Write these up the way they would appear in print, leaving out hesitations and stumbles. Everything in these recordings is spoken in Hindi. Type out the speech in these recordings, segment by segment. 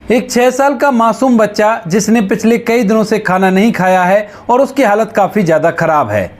एक 6 साल का मासूम बच्चा जिसने पिछले कई दिनों से खाना नहीं खाया है और उसकी हालत काफ़ी ज़्यादा खराब है।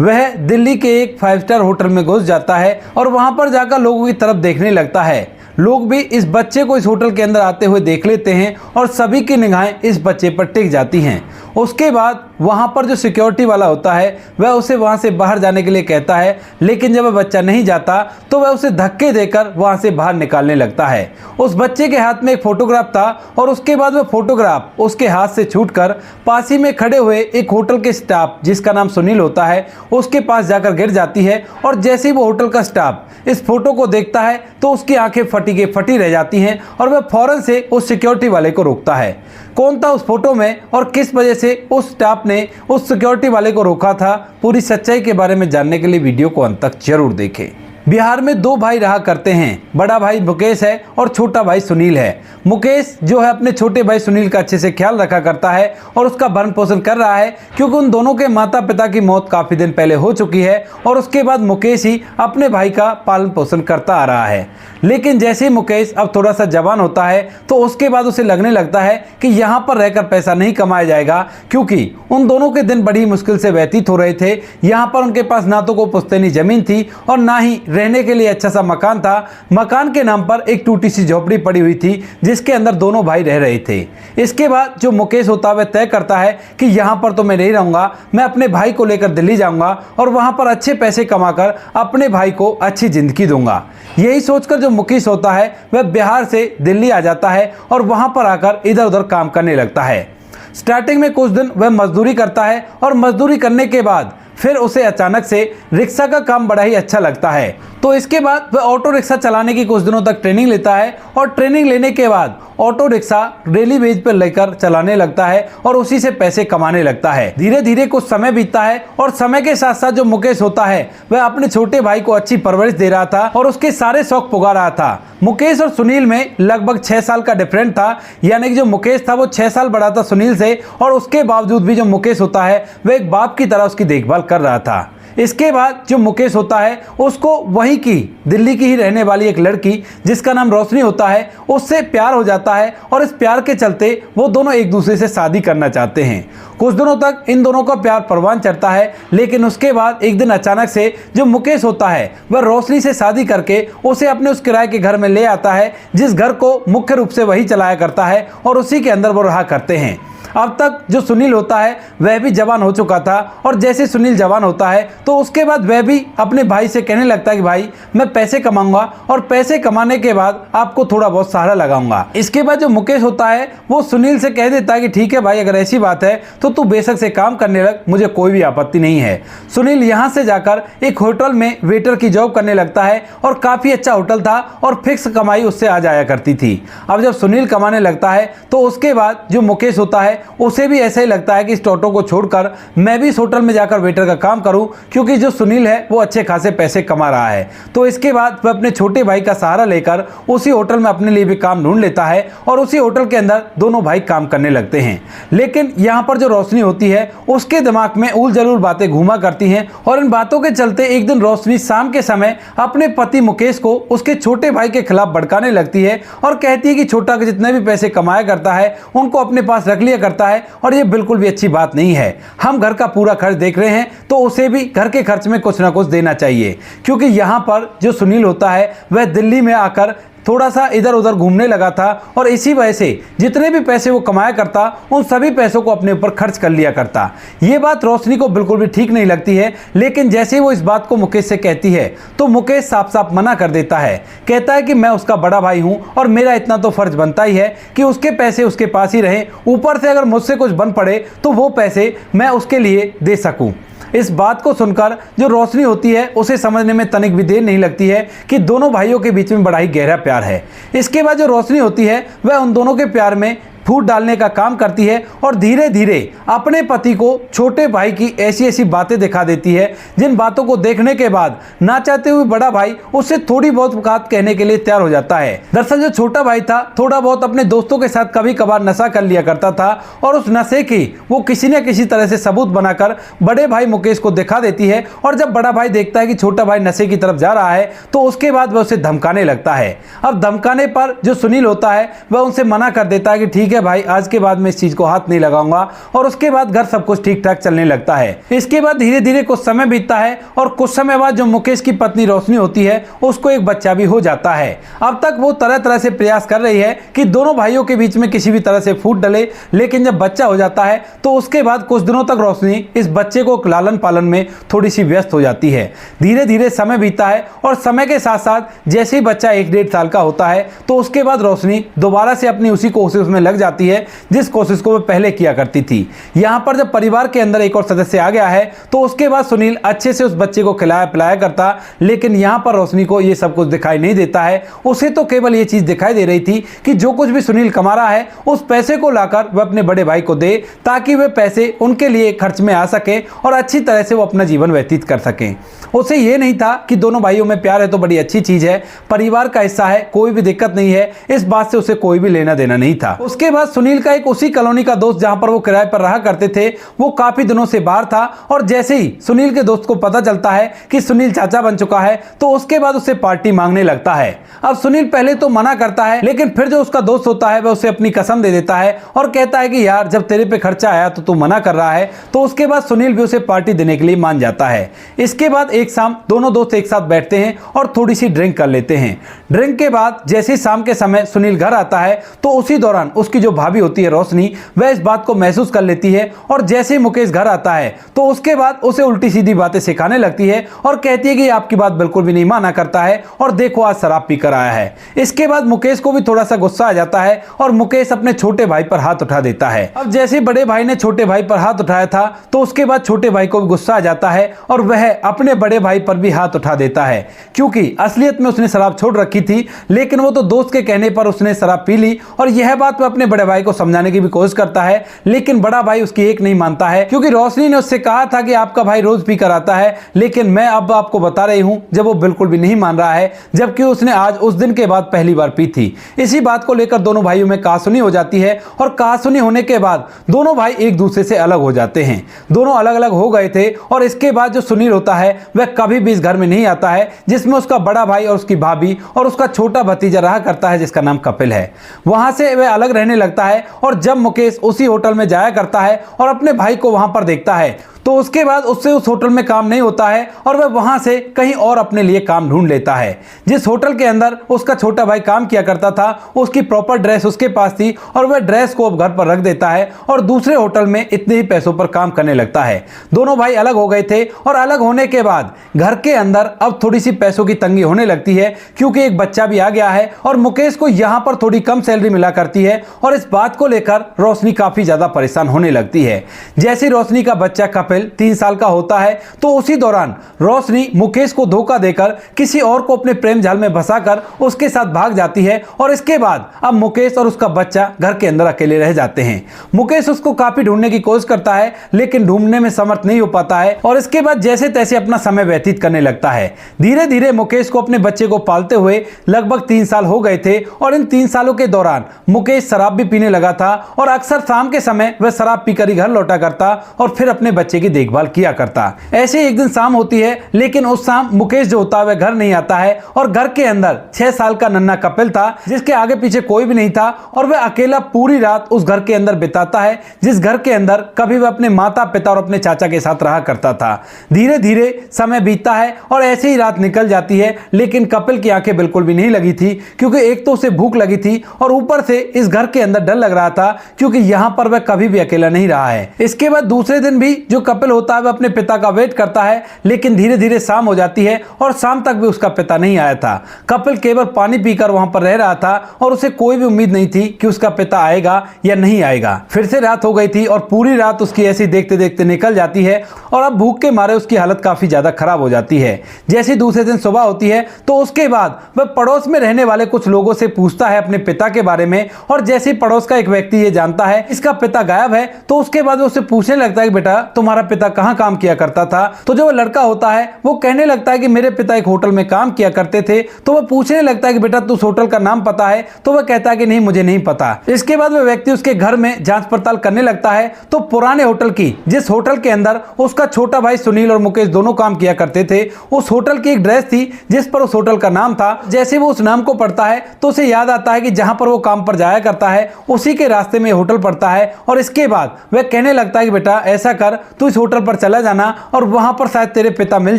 वह दिल्ली के एक 5 स्टार होटल में घुस जाता है और वहां पर जाकर लोगों की तरफ देखने लगता है। लोग भी इस बच्चे को इस होटल के अंदर आते हुए देख लेते हैं और सभी की निगाहें इस बच्चे पर टिक जाती हैं। उसके बाद वहां पर जो सिक्योरिटी वाला होता है वह उसे वहां से बाहर जाने के लिए कहता है, लेकिन जब वह बच्चा नहीं जाता तो वह उसे धक्के देकर वहां से बाहर निकालने लगता है। उस बच्चे के हाथ में एक फोटोग्राफ था और उसके बाद वह फोटोग्राफ उसके हाथ से छूटकर पास ही में खड़े हुए एक होटल के स्टाफ जिसका नाम सुनील होता है उसके पास जाकर गिर जाती है। और जैसे ही वो होटल का स्टाफ इस फोटो को देखता है तो उसकी आंखें फटी के फटी रह जाती हैं और वह फौरन से उस सिक्योरिटी वाले को रोकता है। कौन था उस फोटो में और किस वजह से उस स्टाफ ने उस सिक्योरिटी वाले को रोका था, पूरी सच्चाई के बारे में जानने के लिए वीडियो को अंत तक जरूर देखें। बिहार में 2 भाई रहा करते हैं, बड़ा भाई मुकेश है और छोटा भाई सुनील है। मुकेश जो है अपने छोटे भाई सुनील का अच्छे से ख्याल रखा करता है और उसका भरण पोषण कर रहा है, क्योंकि उन दोनों के माता पिता की मौत काफ़ी दिन पहले हो चुकी है और उसके बाद मुकेश ही अपने भाई का पालन पोषण करता आ रहा है। लेकिन जैसे ही मुकेश अब थोड़ा सा जवान होता है तो उसके बाद उसे लगने लगता है कि यहाँ पर रहकर पैसा नहीं कमाया जाएगा, क्योंकि उन दोनों के दिन बड़ी मुश्किल से व्यतीत हो रहे थे। यहाँ पर उनके पास ना तो कोई पुश्तैनी जमीन थी और ना ही रहने के लिए अच्छा सा मकान था। मकान के नाम पर एक टूटी सी झोपड़ी पड़ी हुई थी जिसके अंदर दोनों भाई रह रहे थे। इसके बाद जो मुकेश होता है वह तय करता है कि यहाँ पर तो मैं नहीं रहूँगा, मैं अपने भाई को लेकर दिल्ली जाऊँगा और वहाँ पर अच्छे पैसे कमाकर अपने भाई को अच्छी ज़िंदगी दूंगा। यही सोचकर जो मुकेश होता है वह बिहार से दिल्ली आ जाता है और वहाँ पर आकर इधर उधर काम करने लगता है। स्टार्टिंग में कुछ दिन वह मजदूरी करता है और मजदूरी करने के बाद फिर उसे अचानक से रिक्शा का काम बड़ा ही अच्छा लगता है। तो इसके बाद वह ऑटो रिक्शा चलाने की कुछ दिनों तक ट्रेनिंग लेता है और ट्रेनिंग लेने के बाद ऑटो रिक्शा डेली वेज पर लेकर चलाने लगता है और उसी से पैसे कमाने लगता है। धीरे धीरे कुछ समय बीतता है और समय के साथ साथ जो मुकेश होता है वह अपने छोटे भाई को अच्छी परवरिश दे रहा था और उसके सारे शौक पुगा रहा था। मुकेश और सुनील में लगभग 6 साल का डिफरेंट था, यानी कि जो मुकेश था वो 6 साल बड़ा था सुनील से, और उसके बावजूद भी जो मुकेश होता है वह एक बाप की तरह उसकी देखभाल कर रहा था। इसके बाद जो मुकेश होता है उसको वहीं की दिल्ली की ही रहने वाली एक लड़की जिसका नाम रोशनी होता है उससे प्यार हो जाता है और इस प्यार के चलते वो दोनों एक दूसरे से शादी करना चाहते हैं। कुछ दिनों तक इन दोनों का प्यार परवान चढ़ता है, लेकिन उसके बाद एक दिन अचानक से जो मुकेश होता है वह रोशनी से शादी करके उसे अपने उस किराए के घर में ले आता है, जिस घर को मुख्य रूप से वही चलाया करता है और उसी के अंदर वो रहा करते हैं। अब तक जो सुनील होता है वह भी जवान हो चुका था और जैसे सुनील जवान होता है तो उसके बाद वह भी अपने भाई से कहने लगता है कि भाई मैं पैसे कमाऊंगा और पैसे कमाने के बाद आपको थोड़ा बहुत सहारा लगाऊंगा। इसके बाद जो मुकेश होता है वो सुनील से कह देता है कि ठीक है भाई, अगर ऐसी बात है तो तू बेशक से काम करने लग, मुझे कोई भी आपत्ति नहीं है। सुनील यहाँ से जाकर एक होटल में वेटर की जॉब करने लगता है और काफ़ी अच्छा होटल था और फिक्स कमाई उससे आ जाया करती थी। अब जब सुनील कमाने लगता है तो उसके बाद जो मुकेश होता है उसे भी ऐसा ही लगता है कि इस टोटो को छोड़कर मैं भी इस होटल में जाकर वेटर का काम करूं, क्योंकि जो सुनील है वो अच्छे खासे पैसे कमा रहा है। तो इसके बाद वह अपने छोटे भाई का सहारा लेकर उसी होटल में अपने लिए भी काम ढूंढ लेता है और उसी होटल के अंदर दोनों भाई काम करने लगते हैं। लेकिन यहाँ पर जो रोशनी होती है उसके दिमाग में उल जलूल बातें घूमा करती हैं और इन बातों के चलते एक दिन रोशनी शाम के समय अपने पति मुकेश को उसके छोटे भाई के खिलाफ भड़काने लगती है और कहती है कि छोटा के जितने भी पैसे कमाया करता है उनको अपने पास रख लिया करता है और ये बिल्कुल भी अच्छी बात नहीं है। हम घर का पूरा खर्च देख रहे हैं तो उसे भी घर के खर्च में कुछ ना कुछ देना चाहिए, क्योंकि यहाँ पर जो सुनील होता है वह दिल्ली में आकर थोड़ा सा इधर उधर घूमने लगा था और इसी वजह से जितने भी पैसे वो कमाया करता उन सभी पैसों को अपने ऊपर खर्च कर लिया करता। ये बात रोशनी को बिल्कुल भी ठीक नहीं लगती है, लेकिन जैसे ही वो इस बात को मुकेश से कहती है तो मुकेश साफ साफ मना कर देता है। कहता है कि मैं उसका बड़ा भाई हूँ और मेरा इतना तो फर्ज बनता ही है कि उसके पैसे उसके पास ही रहें, ऊपर से अगर मुझसे कुछ बन पड़े तो वो पैसे मैं उसके लिए दे सकूँ। इस बात को सुनकर जो रोशनी होती है उसे समझने में तनिक भी देर नहीं लगती है कि दोनों भाइयों के बीच में बड़ा ही गहरा प्यार है। इसके बाद जो रोशनी होती है वह उन दोनों के प्यार में फूट डालने का काम करती है और धीरे धीरे अपने पति को छोटे भाई की ऐसी ऐसी बातें दिखा देती है, जिन बातों को देखने के बाद ना चाहते हुए बड़ा भाई उससे थोड़ी बहुत बात कहने के लिए तैयार हो जाता है। दरअसल जो छोटा भाई था थोड़ा बहुत अपने दोस्तों के साथ कभी कभार नशा कर लिया करता था और उस नशे की वो किसी न किसी तरह से सबूत बनाकर बड़े भाई मुकेश को दिखा देती है। और जब बड़ा भाई देखता है कि छोटा भाई नशे की तरफ जा रहा है तो उसके बाद वह उसे धमकाने लगता है। अब धमकाने पर जो सुनील होता है वह उनसे मना कर देता है कि ठीक है भाई, आज के बाद मैं इस चीज को हाथ नहीं लगाऊंगा, और उसके बाद घर सब कुछ ठीक ठाक चलने लगता है। इसके बाद धीरे धीरे कुछ समय बीतता है और कुछ समय बाद जो मुकेश की पत्नी रोशनी होती है उसको एक बच्चा भी हो जाता है। अब तक वो तरह तरह से प्रयास कर रही है कि दोनों भाइयों के बीच में किसी भी तरह से फूट डले, लेकिन जब बच्चा हो जाता है तो उसके बाद कुछ दिनों तक रोशनी इस बच्चे को लालन पालन में थोड़ी सी व्यस्त हो जाती है। धीरे धीरे समय बीतता है और समय के साथ साथ जैसे ही बच्चा 1-1.5 साल का होता है तो उसके बाद रोशनी दोबारा से अपनी उसी कोशिश में लग जाती है जिस कोशिश को वह पहले किया करती थी। यहाँ पर जब परिवार के अंदर एक और सदस्य आ गया है तो उसके बाद सुनील अच्छे से उस बच्चे को खिलाया पिलाया करता, लेकिन यहाँ पर रोशनी को ये सब कुछ दिखाई नहीं देता है। उसे तो केवल ये चीज दिखाई दे रही थी कि जो कुछ भी सुनील कमा रहा है उस पैसे को लाकर वह अपने बड़े भाई को दे, ताकि वे पैसे उनके लिए खर्च में आ सके और अच्छी तरह से वो अपना जीवन व्यतीत कर सकें। उसे ये नहीं था कि दोनों भाइयों में प्यार है तो बड़ी अच्छी चीज है, परिवार का हिस्सा है, कोई भी दिक्कत नहीं है, इस बात से उसे कोई भी लेना देना नहीं था। उसके बाद सुनील का एक उसी कॉलोनी का दोस्त जहां पर वो किराए पर रहा करते थे वो काफी दिनों से बाहर था, और जैसे ही सुनील के दोस्त को पता चलता है कि सुनील चाचा बन चुका है तो उसके बाद उसे पार्टी मांगने लगता है। अब सुनील पहले तो मना करता है, लेकिन फिर जो उसका दोस्त होता है वह उसे अपनी कसम दे देता है और कहता है कि यार जब तेरे पे खर्चा आया तो तू मना कर रहा है, तो उसके बाद सुनील भी उसे पार्टी देने के लिए मान जाता है। इसके बाद एक शाम दोनों दोस्त एक साथ बैठते हैं और थोड़ी सी ड्रिंक कर लेते हैं। ड्रिंक के बाद जैसे ही शाम के समय सुनील घर आता है तो उसी दौरान उसकी जो भाभी होती है रोशनी, वह इस बात को महसूस कर लेती है और जैसे ही मुकेश घर आता है तो उसके बाद उसे उल्टी सीधी बातें सिखाने लगती है और कहती है कि आपकी बात बिल्कुल भी नहीं माना करता है और देखो आज शराब पीकर आया है। इसके बाद मुकेश को भी थोड़ा सा गुस्सा आ जाता है और मुकेश अपने छोटे भाई पर हाथ उठा देता है। अब जैसे बड़े भाई ने छोटे भाई पर हाथ उठाया था तो उसके बाद छोटे भाई को भी गुस्सा आ जाता है और वह अपने बड़े भाई पर भी हाथ उठा देता है, क्योंकि असलियत में उसने शराब छोड़ रखी थी, लेकिन वो तो दोस्त के कहने पर उसने शराब पी ली। और यह बात वह अपने बड़े भाई को समझाने की भी कोशिश करता है, लेकिन बड़ा भाई उसकी एक नहीं मानता है, क्योंकि रोशनी ने उससे कहा था कि आपका भाई रोज पी कर आता है, लेकिन मैं अब आपको बता रही हूं जब वो बिल्कुल भी नहीं मान रहा है, जबकि उसने आज उस दिन के बाद पहली बार पी थी। इसी बात को लेकर दोनों भाइयों में कहासुनी हो जाती है और कहासुनी होने के बाद दोनों भाई एक दूसरे से अलग हो जाते हैं। दोनों अलग अलग हो गए थे और इसके बाद जो सुनील होता है वह कभी भी इस घर में नहीं आता है जिसमें उसका बड़ा भाई और उसकी भाभी और उसका छोटा भतीजा रहा करता है जिसका नाम कपिल है। वहां से वह अलग रहने लगता है और जब मुकेश उसी होटल में जाया करता है और अपने भाई को वहां पर देखता है तो उसके बाद उससे उस होटल में काम नहीं होता है और वह वहां से कहीं और अपने लिए काम ढूंढ लेता है। जिस होटल के अंदर उसका छोटा भाई काम किया करता था उसकी प्रॉपर ड्रेस उसके पास थी और वह ड्रेस को अब घर पर रख देता है और दूसरे होटल में इतने ही पैसों पर काम करने लगता है। दोनों भाई अलग हो गए थे और अलग होने के बाद घर के अंदर अब थोड़ी सी पैसों की तंगी होने लगती है, क्योंकि एक बच्चा भी आ गया है और मुकेश को यहां पर थोड़ी कम सैलरी मिला करती है और इस बात को लेकर रोशनी काफी ज्यादा परेशान होने लगती है। जैसे रोशनी का बच्चा कपिल 3 साल का होता है तो उसी दौरान रोशनी मुकेश को धोखा देकर किसी और को अपने प्रेम जाल में फंसाकर उसके साथ भाग जाती है और इसके बाद अब मुकेश और उसका बच्चा घर के अंदर अकेले रह जाते हैं। मुकेश उसको काफी ढूंढने की कोशिश करता है लेकिन ढूंढने में समर्थ नहीं हो पाता है और इसके बाद जैसे तैसे अपना समय व्यतीत करने लगता है। धीरे धीरे मुकेश को अपने बच्चे को पालते हुए लगभग 3 साल हो गए थे और इन 3 सालों के दौरान मुकेश शराब भी पीने लगा था और अक्सर शाम के समय वह शराब पीकर ही घर लौटा करता और फिर अपने बच्चे की देखभाल किया करता। ऐसे एक दिन शाम होती है, लेकिन उस शाम मुकेश जो होता है वह घर नहीं आता है और घर के अंदर 6 साल का नन्हा कपिल था जिसके आगे पीछे कोई भी नहीं था और वह अकेला पूरी रात उस घर के अंदर बिताता है जिस घर के अंदर कभी वह अपने माता पिता और अपने चाचा के साथ रहा करता था। धीरे धीरे समय बीतता है और ऐसे ही रात निकल जाती है, लेकिन कपिल की आंखें बिल्कुल भी नहीं लगी थी, क्योंकि एक तो उसे भूख लगी थी और ऊपर से इस घर के अंदर डर लग रहा था, क्योंकि यहां पर वह कभी भी अकेला नहीं रहा है। इसके बाद दूसरे दिन भी जो कपिल होता है वह अपने पिता का वेट करता है, लेकिन धीरे धीरे शाम हो जाती है और शाम तक भी उसका पिता नहीं आया था। कपिल केवल पानी पीकर वहां पर रह रहा था और उसे कोई भी उम्मीद नहीं थी कि उसका पिता आएगा या नहीं आएगा। फिर से रात हो गई थी और पूरी रात उसकी ऐसी देखते देखते निकल जाती है और अब भूख के मारे उसकी हालत काफी ज्यादा खराब हो जाती है। जैसे दूसरे दिन सुबह होती है तो उसके बाद वह पड़ोस में रहने वाले कुछ लोगों से पूछता है अपने पिता के बारे में, और जैसे ही पड़ोस का एक व्यक्ति ये जानता है इसका पिता गायब है तो उसके बाद वो उससे पूछने लगता है कि बेटा तुम्हारा पिता कहाँ काम किया करता था। तो जो लड़का होता है वो कहने लगता है कि मेरे पिता एक होटल में काम किया करते थे। तो वह पूछने लगता है कि बेटा तुझ होटल का नाम पता है? तो वह कहता है कि नहीं मुझे नहीं पता। इसके बाद वह व्यक्ति उसके घर में जांच पड़ताल करने लगता है तो पुराने होटल की, जिस होटल के अंदर उसका छोटा भाई सुनील और मुकेश दोनों काम किया करते थे, उस होटल की एक ड्रेस थी जिस पर उस होटल का नाम था। जैसे वो उस नाम को पढ़ता है तो उसे याद आता है कि जहां पर वो काम पर जाया करता है उसी के रास्ते में होटल पड़ता है। और इसके बाद वह कहने लगता है कि बेटा ऐसा कर, तू इस होटल पर चला जाना और वहां पर शायद तेरे पिता मिल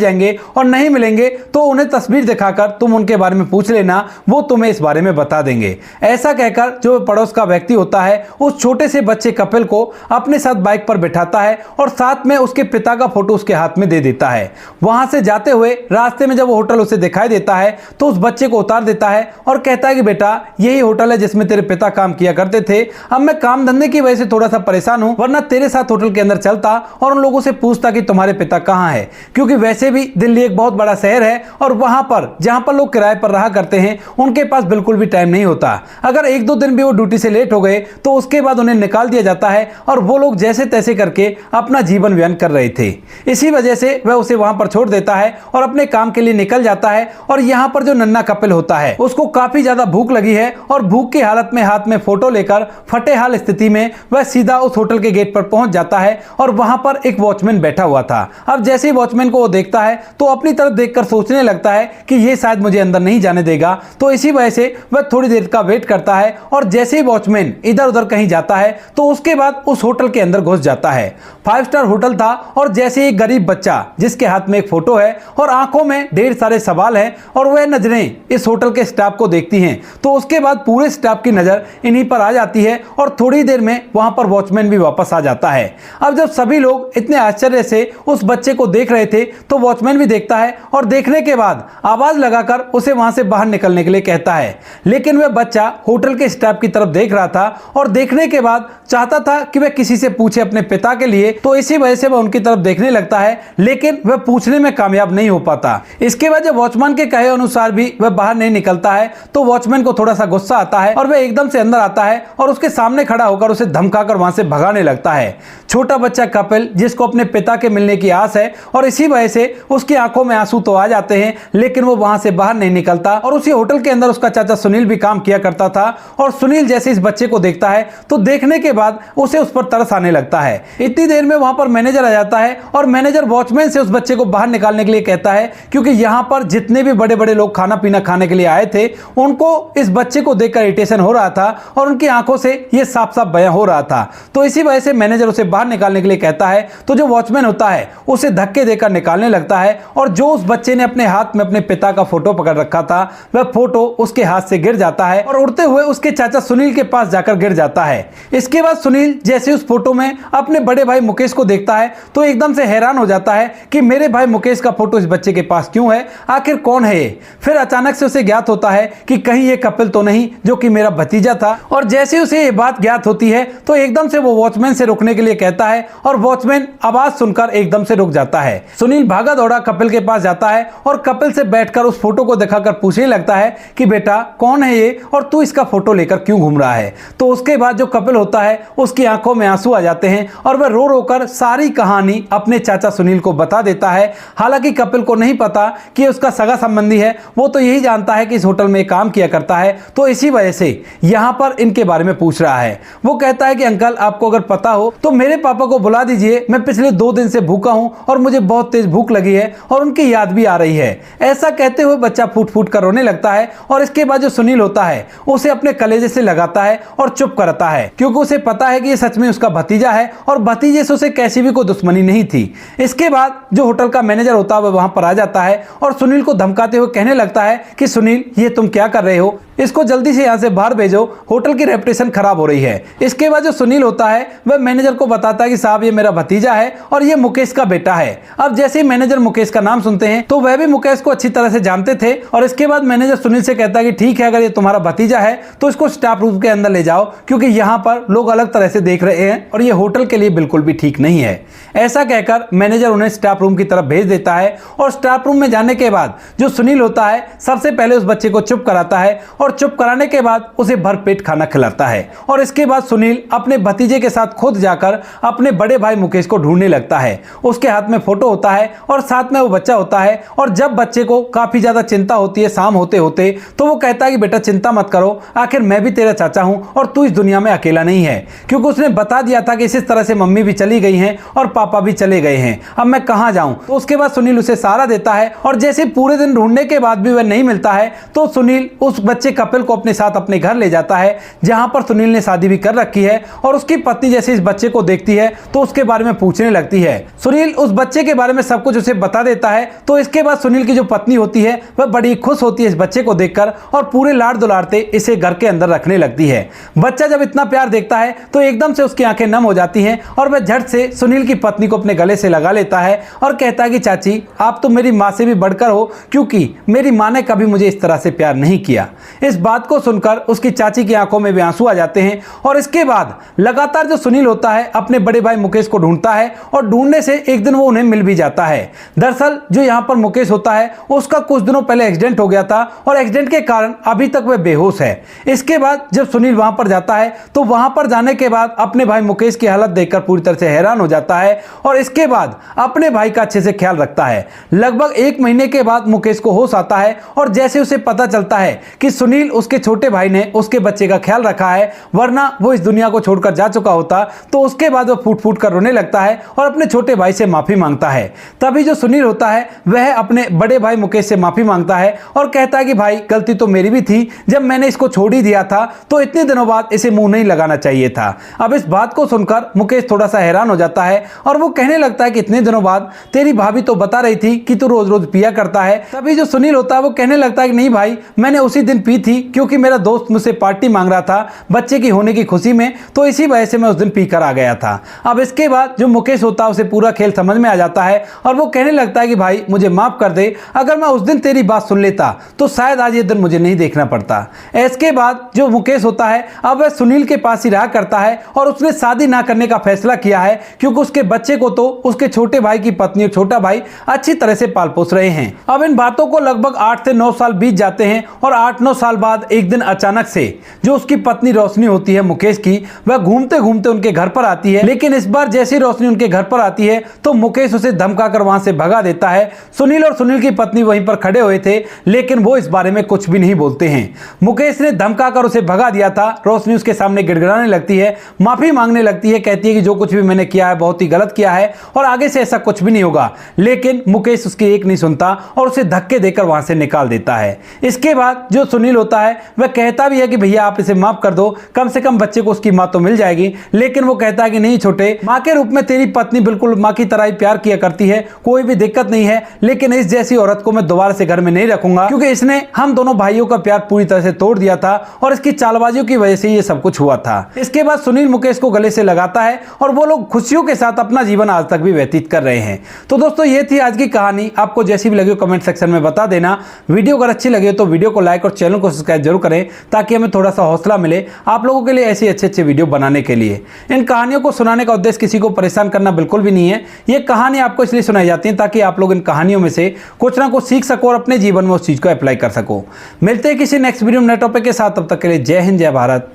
जाएंगे, और नहीं मिलेंगे तो उन्हें तस्वीर दिखाकर तुम उनके बारे में पूछ लेना, वो तुम्हें इस बारे में बता देंगे। ऐसा कहकर जो पड़ोस का व्यक्ति होता है उस छोटे से बच्चे कपिल को अपने साथ बाइक पर बिठाता है और साथ में उसके पिता का फोटो उसके हाथ में दे देता है। वहां से जाते हुए रास्ते में जब वो होटल उसे दिखाई देता है तो उस बच्चे को उतार देता है और कहता है कि बेटा यही होटल है जिसमें तेरे पिता काम किया करते थे। अब मैं काम धंधे की वजह से थोड़ा सा परेशान हूं, वरना तेरे साथ होटल के अंदर चलता और उन लोगों से पूछता कि तुम्हारे पिता कहां है, क्योंकि वैसे भी दिल्ली एक बहुत बड़ा शहर है और वहां पर जहां पर लोग किराए पर रहा करते हैं उनके पास बिल्कुल भी टाइम नहीं होता। अगर एक दो दिन भी वो ड्यूटी से लेट हो गए तो उसके बाद उन्हें निकाल दिया जाता है और वो लोग जैसे तैसे करके अपना जीवन व्यन कर रहे थे। इसी वजह से वह उसे वहां पर छोड़ देता है और अपने काम के लिए निकल जाता है। और यहां पर जो नन्हा कपिल होता है उसको काफी ज्यादा भूख लगी है और भूख की हालत में हाथ में फोटो लेकर फटे हाल स्थिति में वह सीधा उस होटल के गेट पर पहुंच जाता है और वहां पर एक वॉचमैन बैठा हुआ था। अब जैसे ही वॉचमैन को वो देखता है तो अपनी तरफ देखकर सोचने लगता है कि ये शायद मुझे अंदर नहीं जाने देगा। तो इसी वजह से वह थोड़ी देर का वेट करता है और जैसे ही वॉचमैन इधर उधर कहीं जाता है तो उसके बाद उस होटल के अंदर घुस जाता है। 5 स्टार होटल था और जैसे एक गरीब बच्चा जिसके हाथ में एक फोटो है और आंखों में ढेर सारे सवाल हैं और वह नजरें इस होटल के स्टाफ को देखती हैं, तो उसके बाद पूरे स्टाफ की नजर इन्हीं पर आ जाती है और थोड़ी देर में वहां पर वॉचमैन भी वापस आ जाता है। अब जब सभी लोग इतने आश्चर्य से उस बच्चे को देख रहे थे तो वॉचमैन भी देखता है और देखने के बाद आवाज लगाकर उसे वहां से बाहर निकलने के लिए कहता है। लेकिन वह बच्चा होटल के स्टाफ की तरफ देख रहा था और देखने के बाद चाहता था कि वह किसी से पूछे अपने पिता के लिए, तो इसी वजह से वह उनकी तरफ देखने लगता है, लेकिन वह पूछने में कामयाब नहीं हो पाता। इसके बाद जब वॉचमैन के कहे अनुसार भी वह बाहर नहीं निकलता है तो वॉचमैन को थोड़ा सा गुस्सा आता है और वह एकदम से अंदर आता है और उसके सामने खड़ा होकर उसे धमकाकर वहां से भगाने लगता है। छोटा बच्चा कपिल जिसको अपने पिता के मिलने की आस है और इसी वजह से उसकी आंखों में आंसू तो आ जाते हैं, लेकिन वो वहां से बाहर नहीं निकलता। और उसी होटल के अंदर उसका चाचा सुनील भी काम किया करता था और सुनील जैसे इस बच्चे को देखता है तो देखने के बाद उसे उस पर तरस आने लगता है। इतनी देर में वहां पर मैनेजर आ जाता है और मैनेजर वॉचमैन से उस बच्चे को बाहर निकालने के लिए कहता है, क्योंकि यहां पर जितने भी बड़े बड़े लोग खाना पीना खाने के लिए आए थे उनको इस बच्चे को देखकर इरिटेशन हो रहा था और उनकी आंखों से यह साफ साफ बयां हो रहा था। तो इसी वजह से मैनेजर उसे बाहर निकालने के लिए कहता है तो जो वॉचमैन होता है उसे धक्के देकर निकालने लगता है और जो उस बच्चे ने अपने हाथ में अपने पिता का फोटो पकड़ रखा था वह फोटो उसके हाथ से गिर जाता है और उड़ते हुए उसके चाचा सुनील के पास जाकर गिर जाता है। इसके बाद सुनील जैसे उस फोटो में अपने बड़े भाई मुकेश को देखता है तो एकदम से हैरान हो जाता है कि मेरे भाई मुकेश का फोटो इस बच्चे के पास क्यों है, आखिर कौन है ये। फिर अचानक से उसे ज्ञात होता है कि कहीं ये कपिल तो नहीं जो कि मेरा भतीजा था। और जैसे उसे ये बात ज्ञात होती है तो एकदम से वो वॉचमैन से रुकने के लिए कहता है और वॉचमैन आवाज सुनकर एकदम से रुक जाता है। सुनील भागा दौड़ा कपिल के पास जाता है और कपिल से बैठकर उस फोटो को दिखाकर पूछने लगता है कि बेटा कौन है ये और तू इसका फोटो लेकर क्यों घूम रहा है। तो उसके बाद जो कपिल होता है उसकी आंखों में आंसू आ जाते हैं और वह रो रो कर सारी कहानी अपने चाचा सुनील को बता देता है। हालांकि कपिल को नहीं पता कि उसका सगा संबंधी है, वो तो यही जानता है कि इस होटल में काम किया करता है, तो इसी वजह से यहां पर इनके बारे में पूछ रहा है। वो कहता है कि अंकल आपको अगर पता हो तो मेरे पापा को बुला दीजिए, मैं पिछले 2 दिन से भूखा हूं और मुझे बहुत तेज भूख लगी है और उनकी याद भी आ रही है। ऐसा कहते हुए बच्चा फूट फूट कर रोने लगता है और इसके बाद जो सुनील होता है उसे अपने कलेजे से लगाता है और चुप करता है, क्योंकि उसे पता है कि ये सच में उसका भतीजा है और भतीजे से उसे कैसी भी कोई दुश्मनी नहीं थी। इसके बाद जो होटल का मैनेजर होता है वह वहां पर आ जाता है और सुनील को धमकाते हुए कहने लगता है कि सुनील ये तुम क्या कर रहे हो, इसको जल्दी से यहां से बाहर भेजो, होटल की रेपुटेशन खराब हो रही है। इसके बाद जो सुनील होता है वह मैनेजर को बताता है कि साहब ये मेरा भतीजा भतीजा है और ये मुकेश का बेटा है। अब जैसे ही मैनेजर मुकेश का नाम सुनते हैं तो वह भी मुकेश को अच्छी तरह से जानते थे और इसके बाद मैनेजर सुनील से कहता है कि ठीक है, अगर ये तुम्हारा भतीजा है तो इसको स्टाफ रूम के अंदर ले जाओ, क्योंकि यहाँ पर लोग अलग तरह से देख रहे हैं और ये होटल के लिए बिल्कुल भी ठीक नहीं है। ऐसा कहकर मैनेजर उन्हें स्टाफ रूम की तरफ भेज देता है और स्टाफ रूम में जाने के बाद जो सुनील होता है सबसे पहले उस बच्चे को चुप कराता है और चुप कराने के बाद उसे भरपेट खाना खिलाता है। और इसके बाद सुनील अपने भतीजे के साथ खुद जाकर अपने बड़े भाई मुकेश को ढूंढने लगता है। उसके हाथ में फोटो होता है और साथ में वो बच्चा होता है और जब बच्चे को काफी ज्यादा चिंता होती है शाम होते होते, तो वो कहता है कि बेटा चिंता मत करो, आखिर मैं भी तेरा चाचा हूं और तू इस दुनिया में अकेला नहीं है, क्योंकि उसने बता दिया था कि इस तरह से मम्मी भी चली गई हैं और पापा भी चले गए हैं, अब मैं कहां जाऊं। तो उसके बाद सुनील उसे सहारा देता है और जैसे पूरे दिन ढूंढने के बाद भी वह नहीं मिलता है तो सुनील उस बच्चे कपिल को अपने साथ अपने घर ले जाता है, जहां पर सुनील ने शादी भी कर रखी है। और उसकी पत्नी जैसे इस बच्चे को देखती है तो उसके बारे में पूछने लगती है। सुनील उस बच्चे के बारे में सब कुछ उसे बता देता है। तो इसके बाद सुनील की जो पत्नी होती है वह बड़ी खुश होती है इस बच्चे को देखकर और पूरे लाड दुलारते इसे घर के अंदर रखने लगती है। बच्चा जब इतना प्यार देखता है तो एकदम से उसकी आंखें नम हो जाती हैं और वह झट से सुनील की पत्नी को अपने गले से लगा लेता है और कहता है कि चाची, आप तो मेरी माँ से भी बढ़कर हो, क्योंकि मेरी माँ ने कभी मुझे इस तरह से प्यार नहीं किया। इस बात को सुनकर उसकी चाची की आंखों में भी आंसू आ जाते हैं। और इसके बाद लगातार जो सुनील होता है अपने बड़े भाई मुकेश को ढूंढता है और ढूंढने से एक दिन वो उन्हें मिल भी जाता है। दरअसल जो यहाँ पर मुकेश होता है उसका कुछ दिनों पहले एक्सीडेंट हो गया था और एक्सीडेंट के कारण अभी तक वह बेहोश है। इसके बाद जब सुनील वहां पर जाता है तो वहां पर जाने के बाद अपने भाई मुकेश की हालत देखकर पूरी तरह से हैरान हो जाता है और इसके बाद अपने भाई का अच्छे से ख्याल रखता है। लगभग 1 महीने के बाद मुकेश को होश आता है और जैसे उसे पता चलता है कि सुनील उसके छोटे भाई ने उसके बच्चे का ख्याल रखा है, वरना वो इस दुनिया को छोड़कर जा चुका होता, तो उसके बाद वो फूट फूट कर रोने लगता है और अपने छोटे भाई से माफी मांगता है। तभी जो सुनील होता है वह अपने बड़े भाई मुकेश से माफी मांगता है और कहता है कि भाई गलती तो मेरी भी थी, जब मैंने इसको छोड़ ही दिया था तो इतने दिनों बाद इसे मुंह नहीं लगाना चाहिए था। अब इस बात को सुनकर मुकेश थोड़ा सा हैरान हो जाता है और वो कहने लगता है कि इतने दिनों बाद तेरी भाभी तो बता रही थी कि तू रोज रोज पिया करता है। तभी जो सुनील होता है वो कहने लगता है कि नहीं भाई, मैंने उसी दिन पी थी क्योंकि मेरा दोस्त मुझसे पार्टी मांग रहा था बच्चे की होने की खुशी में, तो इसी वजह से मैं उस दिन पीकर आ गया था। अब इसके बाद जो मुकेश होता है उसे पूरा खेल समझ में आ जाता है और वो कहने लगता है कि भाई मुझे माफ कर दे, अगर मैं उस दिन तेरी बात सुन लेता तो शायद आज ये दिन मुझे नहीं देखना पड़ता। इसके बाद जो मुकेश होता है अब वह सुनील के पास ही रहा करता है और उसने शादी ना करने का फैसला किया है, क्योंकि उसके बच्चे को तो उसके छोटे भाई की पत्नी और छोटा भाई अच्छी तरह से पाल पोस रहे हैं। अब इन बातों को लगभग 8 से 9 साल बीत जाते हैं और 8-9 साल बाद एक दिन अचानक से जो उसकी पत्नी रोशनी होती है मुकेश की, वह घूमते घूमते उनके घर पर आती है। लेकिन इस बार जैसे ही रोशनी उनके घर पर आती है तो मुकेश उसे धमकाकर वहां से भगा देता है। सुनील और सुनील की पत्नी वहीं पर खड़े हुए थे, लेकिन वो इस बारे में कुछ भी नहीं बोलते हैं। मुकेश ने धमकाकर उसे भगा दिया था। रोशनी उसके सामने गिड़गिड़ाने लगती है, माफी मांगने लगती है, कहती है कि जो कुछ भी मैंने किया है बहुत ही गलत किया है और आगे से ऐसा कुछ भी नहीं होगा। लेकिन मुकेश उसकी एक नहीं सुनता और उसे धक्के देकर वहां से निकाल देता है। इसके बाद जो सुनील होता है वह कहता भी है कि भैया आप इसे माफ कर दो, कम से कम बच्चे को उसकी मां तो मिल जाएगी। लेकिन वो कहता है कि नहीं छोटे, मां के रूप में तेरी पत्नी बिल्कुल मां की तरह ही प्यार किया करती है, कोई भी दिक्कत नहीं है, लेकिन इस जैसी औरत को मैं दोबारा से घर में नहीं रखूंगा, क्योंकि इसने हम दोनों भाइयों का प्यार पूरी तरह से तोड़ दिया था और इसकी चालबाजियों की वजह से ये सब कुछ हुआ था। इसके बाद सुनील मुकेश को गले से लगाता है और वो लोग खुशियों के साथ अपना जीवन आज तक भी व्यतीत कर रहे हैं। तो दोस्तों ये थी आज की कहानी। आपको जैसी भी लगी कमेंट सेक्शन में बता देना। वीडियो अगर अच्छी लगे तो वीडियो को लाइक और चैनल को सब्सक्राइब जरूर करें, ताकि हमें थोड़ा सा हौसला मिले आप लोगों के लिए ऐसे अच्छे वीडियो बनाने के लिए। इन कहानियों को सुनाने का उद्देश्य किसी को परेशान करना बिल्कुल भी नहीं है। ये कहानी आपको इसलिए सुनाई जाती है ताकि आप लोग इन कहानियों में से कुछ ना कुछ सीख सको और अपने जीवन में उस चीज को अप्लाई कर सको। मिलते हैं किसी नेक्स्ट वीडियो में नए टॉपिक के साथ, तब तक के लिए जय हिंद, जय भारत,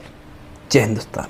जय हिंदुस्तान।